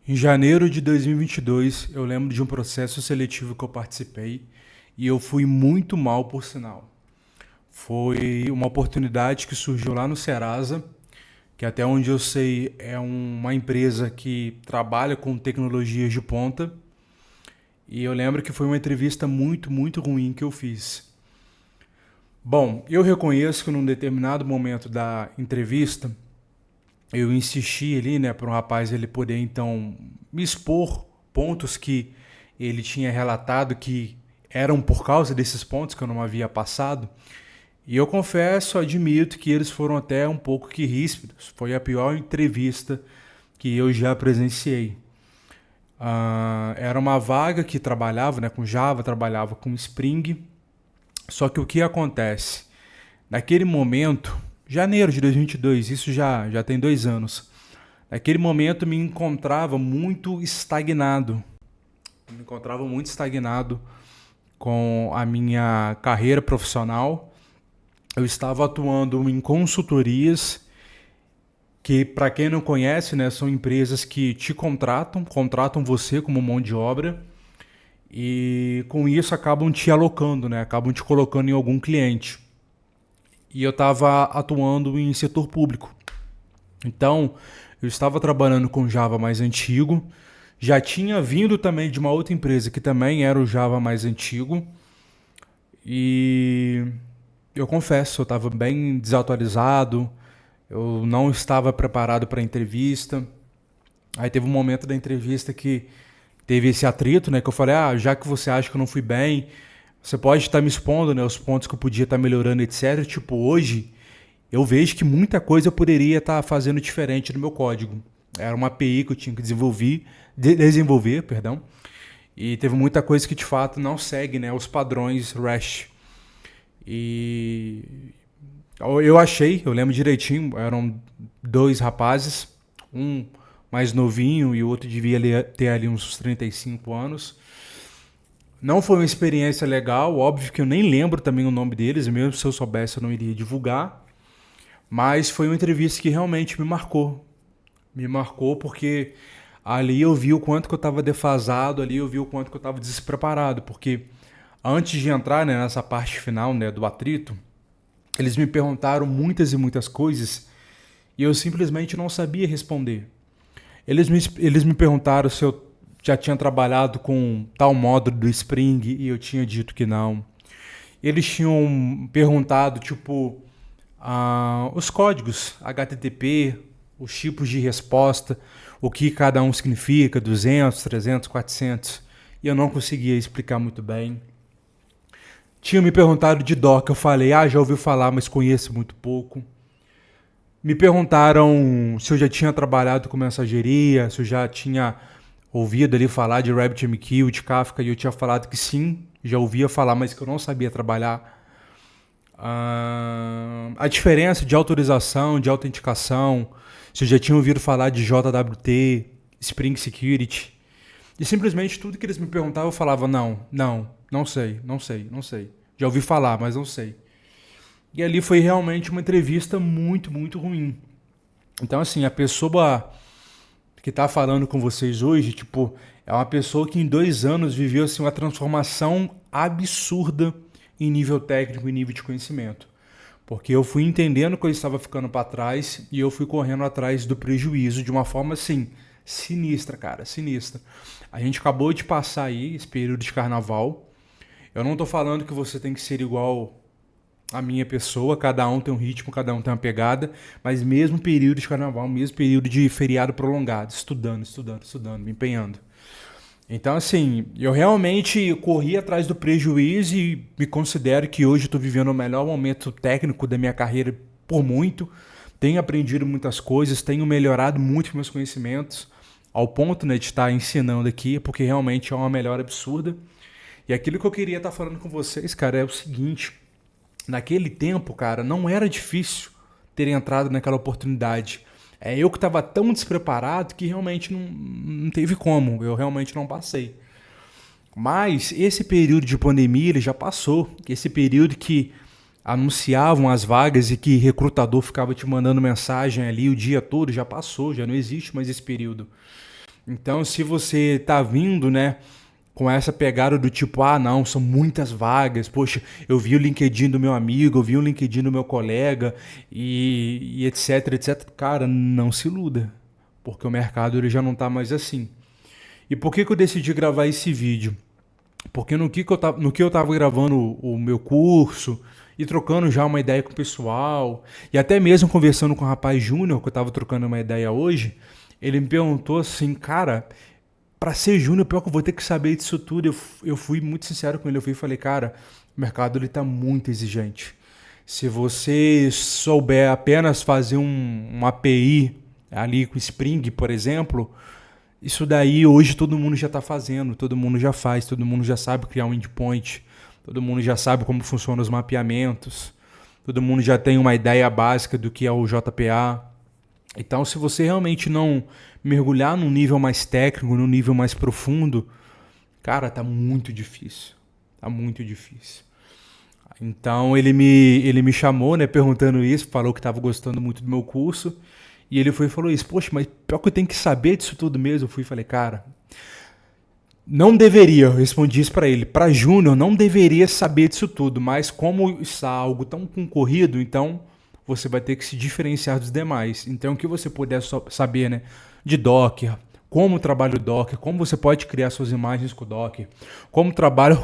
Em janeiro de 2022, eu lembro de um processo seletivo que eu participei e eu fui muito mal, por sinal. Foi uma oportunidade que surgiu lá no Serasa, que até onde eu sei é uma empresa que trabalha com tecnologias de ponta. E eu lembro que foi uma entrevista muito, muito ruim que eu fiz. Bom, eu reconheço que num determinado momento da entrevista, eu insisti ali, né, para um rapaz ele poder então me expor pontos que ele tinha relatado que eram por causa desses pontos que eu não havia passado. E eu confesso, admito que eles foram até um pouco que ríspidos. Foi a pior entrevista que eu já presenciei. Era uma vaga que trabalhava, né, com Java, trabalhava com Spring. Só que o que acontece? Naquele momento, janeiro de 2022, isso já tem 2 anos. Naquele momento me encontrava muito estagnado. Me encontrava muito estagnado com a minha carreira profissional. Eu estava atuando em consultorias que, para quem não conhece, né, são empresas que te contratam você como mão de obra e com isso acabam te alocando, né, acabam te colocando em algum cliente. E eu estava atuando em setor público. Então, eu estava trabalhando com Java mais antigo, já tinha vindo também de uma outra empresa que também era o Java mais antigo, e eu confesso, eu estava bem desatualizado, eu não estava preparado para a entrevista. Aí teve um momento da entrevista que teve esse atrito, né? Que eu falei, já que você acha que eu não fui bem, você pode estar me expondo, né? Os pontos que eu podia estar melhorando, etc. Tipo, hoje eu vejo que muita coisa eu poderia estar fazendo diferente no meu código. Era uma API que eu tinha que desenvolver, perdão. E teve muita coisa que de fato não segue, né, os padrões REST. E eu lembro direitinho, eram dois rapazes, um mais novinho e o outro devia ter ali uns 35 anos. Não foi uma experiência legal, óbvio que eu nem lembro também o nome deles, mesmo se eu soubesse eu não iria divulgar, mas foi uma entrevista que realmente me marcou. Me marcou porque ali eu vi o quanto que eu estava defasado, ali eu vi o quanto que eu estava despreparado, porque antes de entrar, né, nessa parte final, né, do atrito, eles me perguntaram muitas e muitas coisas e eu simplesmente não sabia responder. Eles me perguntaram se eu já tinha trabalhado com tal módulo do Spring e eu tinha dito que não. Eles tinham perguntado, tipo, os códigos HTTP, os tipos de resposta, o que cada um significa, 200, 300, 400, e eu não conseguia explicar muito bem. Tinham me perguntado de Docker, eu falei, já ouvi falar, mas conheço muito pouco. Me perguntaram se eu já tinha trabalhado com mensageria, se eu já tinha ouvido ali falar de RabbitMQ, de Kafka, e eu tinha falado que sim, já ouvia falar, mas que eu não sabia trabalhar. A diferença de autorização, de autenticação, se eu já tinha ouvido falar de JWT, Spring Security. E simplesmente tudo que eles me perguntavam eu falava, não sei, não sei, não sei. Já ouvi falar, mas não sei. E ali foi realmente uma entrevista muito, muito ruim. Então, assim, a pessoa que está falando com vocês hoje, tipo, é uma pessoa que em 2 anos viveu assim, uma transformação absurda em nível técnico e nível de conhecimento. Porque eu fui entendendo que eu estava ficando para trás e eu fui correndo atrás do prejuízo de uma forma assim, sinistra, cara, sinistra. A gente acabou de passar aí esse período de carnaval. Eu não tô falando que você tem que ser igual a minha pessoa, cada um tem um ritmo, cada um tem uma pegada, mas mesmo período de carnaval, mesmo período de feriado prolongado, estudando, me empenhando. Então, assim, eu realmente corri atrás do prejuízo e me considero que hoje estou vivendo o melhor momento técnico da minha carreira por muito. Tenho aprendido muitas coisas, tenho melhorado muito meus conhecimentos, ao ponto, né, de estar ensinando aqui, porque realmente é uma melhora absurda. E aquilo que eu queria estar falando com vocês, cara, é o seguinte: naquele tempo, cara, não era difícil ter entrado naquela oportunidade. Eu que estava tão despreparado que realmente não teve como, eu realmente não passei. Mas esse período de pandemia ele já passou. Esse período que anunciavam as vagas e que recrutador ficava te mandando mensagem ali o dia todo já passou, já não existe mais esse período. Então, se você tá vindo, né, com essa pegada do tipo, ah, não, são muitas vagas, poxa, eu vi o LinkedIn do meu amigo, eu vi o LinkedIn do meu colega e etc, etc. Cara, não se iluda, porque o mercado ele já não tá mais assim. E por que que eu decidi gravar esse vídeo? Porque no que eu tava gravando o meu curso e trocando já uma ideia com o pessoal, e até mesmo conversando com o rapaz Júnior, que eu tava trocando uma ideia hoje, ele me perguntou assim, cara, para ser júnior, pior que eu vou ter que saber disso tudo. Eu fui muito sincero com ele, eu fui e falei, cara, o mercado ele tá muito exigente. Se você souber apenas fazer uma API ali com Spring, por exemplo, isso daí hoje todo mundo já está fazendo, todo mundo já faz, todo mundo já sabe criar um endpoint, todo mundo já sabe como funcionam os mapeamentos, todo mundo já tem uma ideia básica do que é o JPA. Então, se você realmente não mergulhar num nível mais técnico, num nível mais profundo, cara, tá muito difícil. Tá muito difícil. Então, ele me chamou, né, perguntando isso, falou que estava gostando muito do meu curso. E ele foi e falou isso, poxa, mas pior que eu tenho que saber disso tudo mesmo. Eu fui e falei, cara, não deveria, eu respondi isso para ele. Para júnior, não deveria saber disso tudo, mas como está algo tão concorrido, então você vai ter que se diferenciar dos demais. Então, o que você puder saber, né, de Docker, como trabalha o Docker, como você pode criar suas imagens com o Docker, como trabalha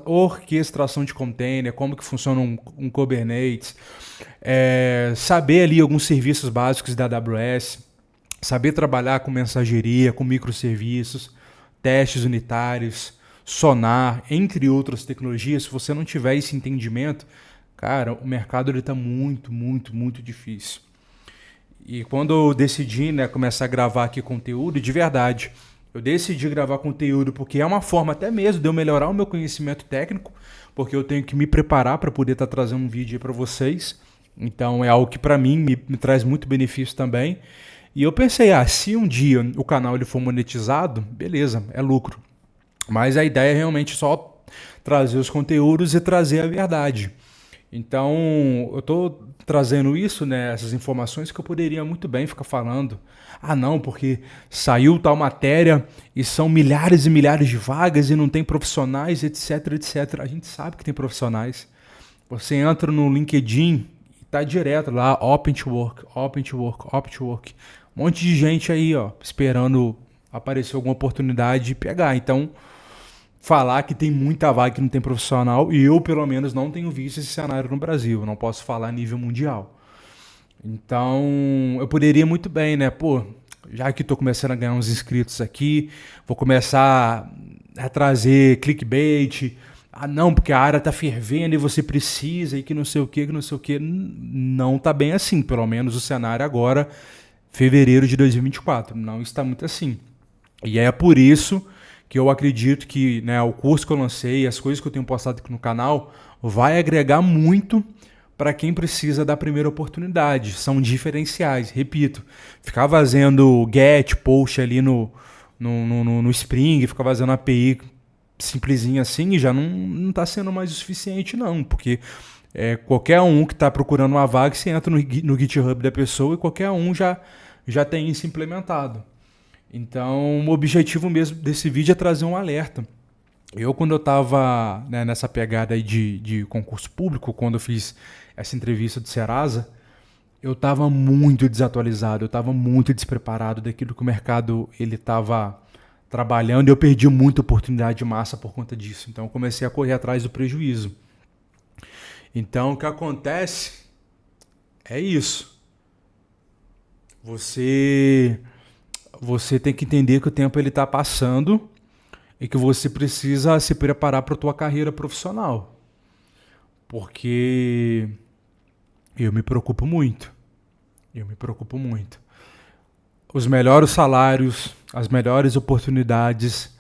orquestração de container, como que funciona um Kubernetes, saber ali alguns serviços básicos da AWS, saber trabalhar com mensageria, com microserviços, testes unitários, Sonar, entre outras tecnologias. Se você não tiver esse entendimento, cara, o mercado está muito, muito, muito difícil. E quando eu decidi, né, começar a gravar aqui conteúdo, de verdade, eu decidi gravar conteúdo porque é uma forma até mesmo de eu melhorar o meu conhecimento técnico, porque eu tenho que me preparar para poder estar trazendo um vídeo aí para vocês. Então é algo que para mim me traz muito benefício também. E eu pensei, se um dia o canal ele for monetizado, beleza, é lucro. Mas a ideia é realmente só trazer os conteúdos e trazer a verdade. Então, eu estou trazendo isso, né, essas informações que eu poderia muito bem ficar falando. Ah, não, porque saiu tal matéria e são milhares e milhares de vagas e não tem profissionais, etc, etc. A gente sabe que tem profissionais. Você entra no LinkedIn e tá direto lá, Open to Work, Open to Work, Open to Work. Um monte de gente aí, ó, esperando aparecer alguma oportunidade de pegar. Então, falar que tem muita vaga que não tem profissional, e eu, pelo menos, não tenho visto esse cenário no Brasil. Eu não posso falar a nível mundial. Então, eu poderia muito bem, né? Pô, já que estou começando a ganhar uns inscritos aqui, vou começar a trazer clickbait. Ah, não, porque a área tá fervendo e você precisa e que não sei o que, que não sei o que. Não tá bem assim, pelo menos o cenário agora, fevereiro de 2024. Não está muito assim. E é por isso que eu acredito que, né, o curso que eu lancei, as coisas que eu tenho postado aqui no canal, vai agregar muito para quem precisa da primeira oportunidade. São diferenciais, repito. Ficar fazendo get, post ali no Spring, ficar fazendo API simplesinha assim, já não está sendo mais o suficiente não, porque qualquer um que está procurando uma vaga, você entra no GitHub da pessoa e qualquer um já tem isso implementado. Então, o objetivo mesmo desse vídeo é trazer um alerta. Quando eu estava, né, nessa pegada aí de concurso público, quando eu fiz essa entrevista do Serasa, eu estava muito desatualizado, eu estava muito despreparado daquilo que o mercado ele estava trabalhando e eu perdi muita oportunidade de massa por conta disso. Então, eu comecei a correr atrás do prejuízo. Então, o que acontece é isso. Você tem que entender que o tempo ele está passando e que você precisa se preparar para a tua carreira profissional. Porque eu me preocupo muito. Eu me preocupo muito. Os melhores salários, as melhores oportunidades,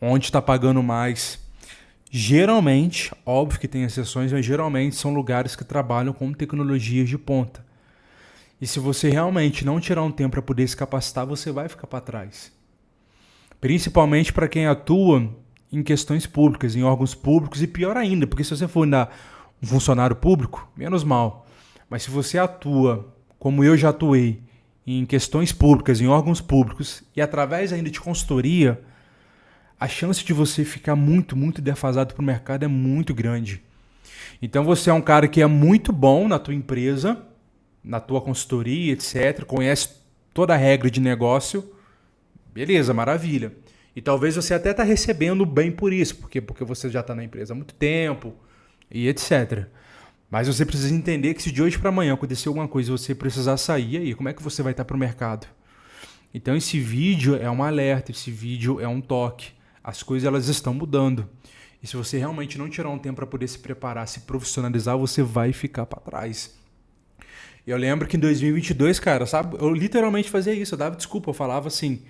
onde está pagando mais, geralmente, óbvio que tem exceções, mas geralmente são lugares que trabalham com tecnologias de ponta. E se você realmente não tirar um tempo para poder se capacitar, você vai ficar para trás. Principalmente para quem atua em questões públicas, em órgãos públicos, e pior ainda, porque se você for um funcionário público, menos mal. Mas se você atua, como eu já atuei, em questões públicas, em órgãos públicos, e através ainda de consultoria, a chance de você ficar muito, muito defasado para o mercado é muito grande. Então você é um cara que é muito bom na tua empresa, na tua consultoria, etc. Conhece toda a regra de negócio. Beleza, maravilha. E talvez você até está recebendo bem por isso, porque você já está na empresa há muito tempo e etc. Mas você precisa entender que se de hoje para amanhã acontecer alguma coisa e você precisar sair, aí como é que você vai estar para o mercado? Então esse vídeo é um alerta, esse vídeo é um toque. As coisas elas estão mudando. E se você realmente não tirar um tempo para poder se preparar, se profissionalizar, você vai ficar para trás. Eu lembro que em 2022, cara, sabe, eu literalmente fazia isso. Eu dava desculpa, eu falava assim,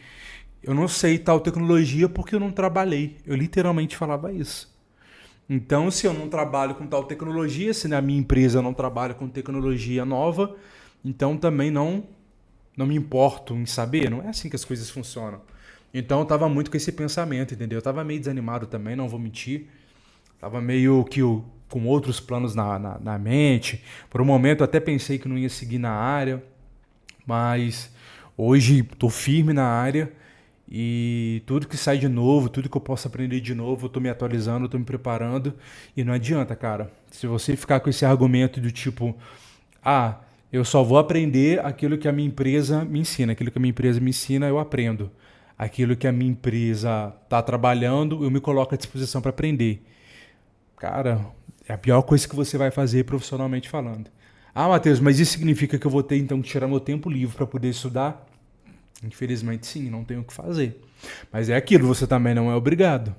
eu não sei tal tecnologia porque eu não trabalhei. Eu literalmente falava isso. Então, se eu não trabalho com tal tecnologia, se na minha empresa eu não trabalho com tecnologia nova, então também não me importo em saber. Não é assim que as coisas funcionam. Então eu estava muito com esse pensamento, entendeu? Eu estava meio desanimado também, não vou mentir. Estava meio que com outros planos na mente. Por um momento eu até pensei que não ia seguir na área, mas hoje estou firme na área e tudo que sai de novo, tudo que eu posso aprender de novo, eu estou me atualizando, estou me preparando e não adianta, cara. Se você ficar com esse argumento do tipo, eu só vou aprender aquilo que a minha empresa me ensina, aquilo que a minha empresa me ensina eu aprendo. Aquilo que a minha empresa está trabalhando, eu me coloco à disposição para aprender. Cara, é a pior coisa que você vai fazer profissionalmente falando. Matheus, mas isso significa que eu vou ter então que tirar meu tempo livre para poder estudar? Infelizmente sim, não tenho o que fazer. Mas é aquilo, você também não é obrigado.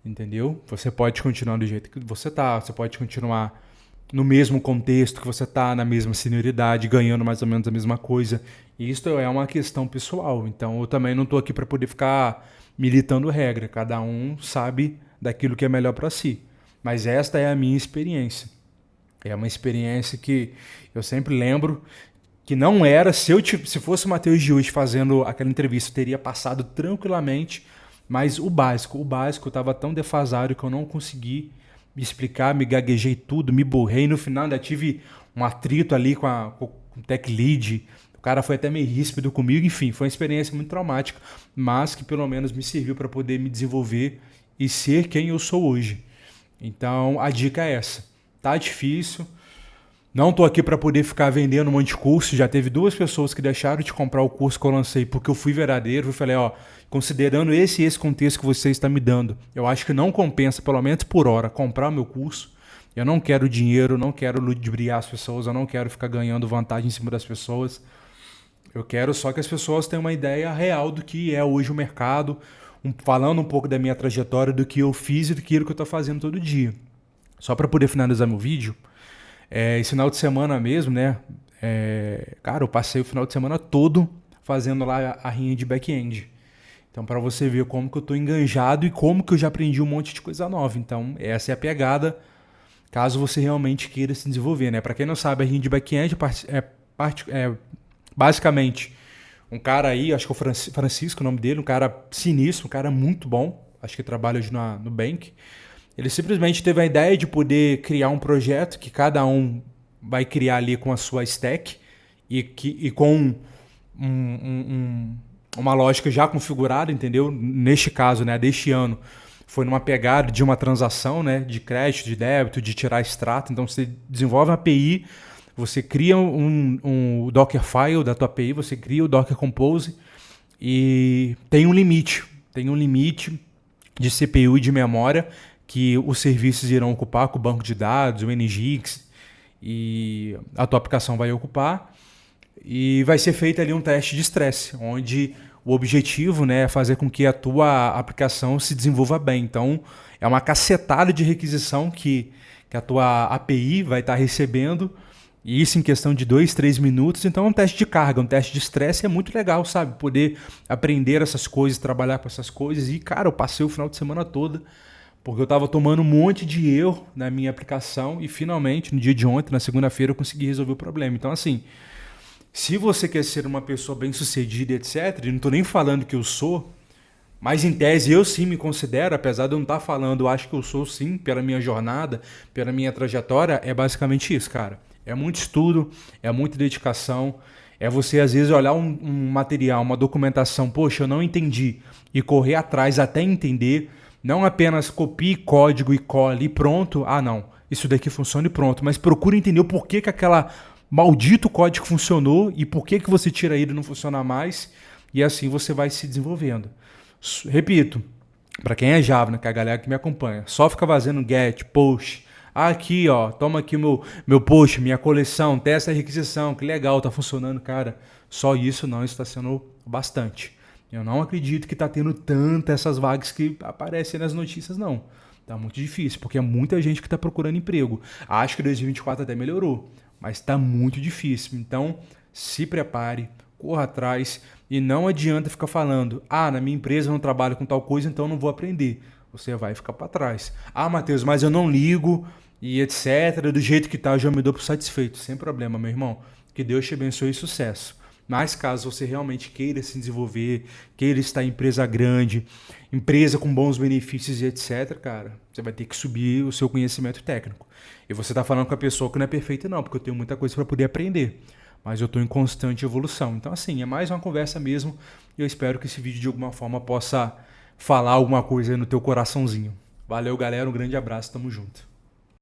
Entendeu? Você pode continuar do jeito que você está, você pode continuar no mesmo contexto que você está, na mesma senioridade, ganhando mais ou menos a mesma coisa. E isso é uma questão pessoal. Então eu também não estou aqui para poder ficar militando regra. Cada um sabe daquilo que é melhor para si. Mas esta é a minha experiência. É uma experiência que eu sempre lembro que não era, se fosse o Matheus de hoje fazendo aquela entrevista, eu teria passado tranquilamente, mas o básico estava tão defasado que eu não consegui me explicar, me gaguejei tudo, me borrei, no final ainda tive um atrito ali com o tech lead, o cara foi até meio ríspido comigo, enfim, foi uma experiência muito traumática, mas que pelo menos me serviu para poder me desenvolver e ser quem eu sou hoje. Então a dica é essa, tá difícil, não tô aqui para poder ficar vendendo um monte de curso. Já teve 2 pessoas que deixaram de comprar o curso que eu lancei porque eu fui verdadeiro. Eu falei, considerando esse contexto que você está me dando, eu acho que não compensa, pelo menos por hora, comprar o meu curso. Eu não quero dinheiro, não quero ludibriar as pessoas, eu não quero ficar ganhando vantagem em cima das pessoas. Eu quero só que as pessoas tenham uma ideia real do que é hoje o mercado, falando um pouco da minha trajetória, do que eu fiz e daquilo que eu estou fazendo todo dia. Só para poder finalizar meu vídeo, esse final de semana mesmo, né? Cara, eu passei o final de semana todo fazendo lá a rinha de back-end. Então, para você ver como que eu tô enganjado e como que eu já aprendi um monte de coisa nova. Então, essa é a pegada, caso você realmente queira se desenvolver, né? Para quem não sabe, a rinha de back-end é basicamente um cara aí, acho que é o Francisco, o nome dele, um cara sinistro, um cara muito bom. Acho que trabalha hoje no Nubank. Ele simplesmente teve a ideia de poder criar um projeto que cada um vai criar ali com a sua stack e com uma lógica já configurada, entendeu? Neste caso, né, deste ano, foi numa pegada de uma transação, né, de crédito, de débito, de tirar extrato. Então você desenvolve uma API, você cria um Dockerfile da tua API, você cria o Docker Compose e tem um limite de CPU e de memória que os serviços irão ocupar com o banco de dados, o NGIX, e a tua aplicação vai ocupar. E vai ser feito ali um teste de estresse, onde o objetivo, né, é fazer com que a tua aplicação se desenvolva bem. Então, é uma cacetada de requisição que a tua API vai estar recebendo, e isso em questão de 2, 3 minutos. Então, é um teste de carga, um teste de estresse. É muito legal, sabe? Poder aprender essas coisas, trabalhar com essas coisas. E, cara, eu passei o final de semana todo porque eu estava tomando um monte de erro na minha aplicação e finalmente, no dia de ontem, na segunda-feira, eu consegui resolver o problema. Então, assim, se você quer ser uma pessoa bem-sucedida, etc., e não estou nem falando que eu sou, mas em tese eu sim me considero, apesar de eu não estar falando, eu acho que eu sou sim, pela minha jornada, pela minha trajetória, é basicamente isso, cara. É muito estudo, é muita dedicação, É você, às vezes, olhar um material, uma documentação, poxa, eu não entendi, e correr atrás até entender, não apenas copie código e cole e pronto. Ah, não, isso daqui funciona e pronto. Mas procure entender o porquê que aquela maldito código funcionou e por que você tira ele e não funciona mais. E assim você vai se desenvolvendo. Repito, para quem é Java, né, que é a galera que me acompanha, só fica fazendo get, post. Ah, aqui, ó, toma aqui o meu post, minha coleção, testa a requisição, que legal, tá funcionando, cara. Só isso não está sendo bastante. Eu não acredito que tá tendo tantas essas vagas que aparecem nas notícias, não. Tá muito difícil, porque é muita gente que tá procurando emprego. Acho que 2024 até melhorou, mas tá muito difícil. Então, se prepare, corra atrás e não adianta ficar falando: ah, na minha empresa eu não trabalho com tal coisa, então eu não vou aprender. Você vai ficar para trás. Ah, Matheus, mas eu não ligo e etc. Do jeito que tá, eu já me dou por satisfeito. Sem problema, meu irmão. Que Deus te abençoe e sucesso. Mas caso você realmente queira se desenvolver, queira estar em empresa grande, empresa com bons benefícios e etc, cara, você vai ter que subir o seu conhecimento técnico. E você tá falando com a pessoa que não é perfeita não, porque eu tenho muita coisa para poder aprender. Mas eu estou em constante evolução. Então, assim, é mais uma conversa mesmo. E eu espero que esse vídeo de alguma forma possa falar alguma coisa aí no teu coraçãozinho. Valeu, galera. Um grande abraço. Tamo junto.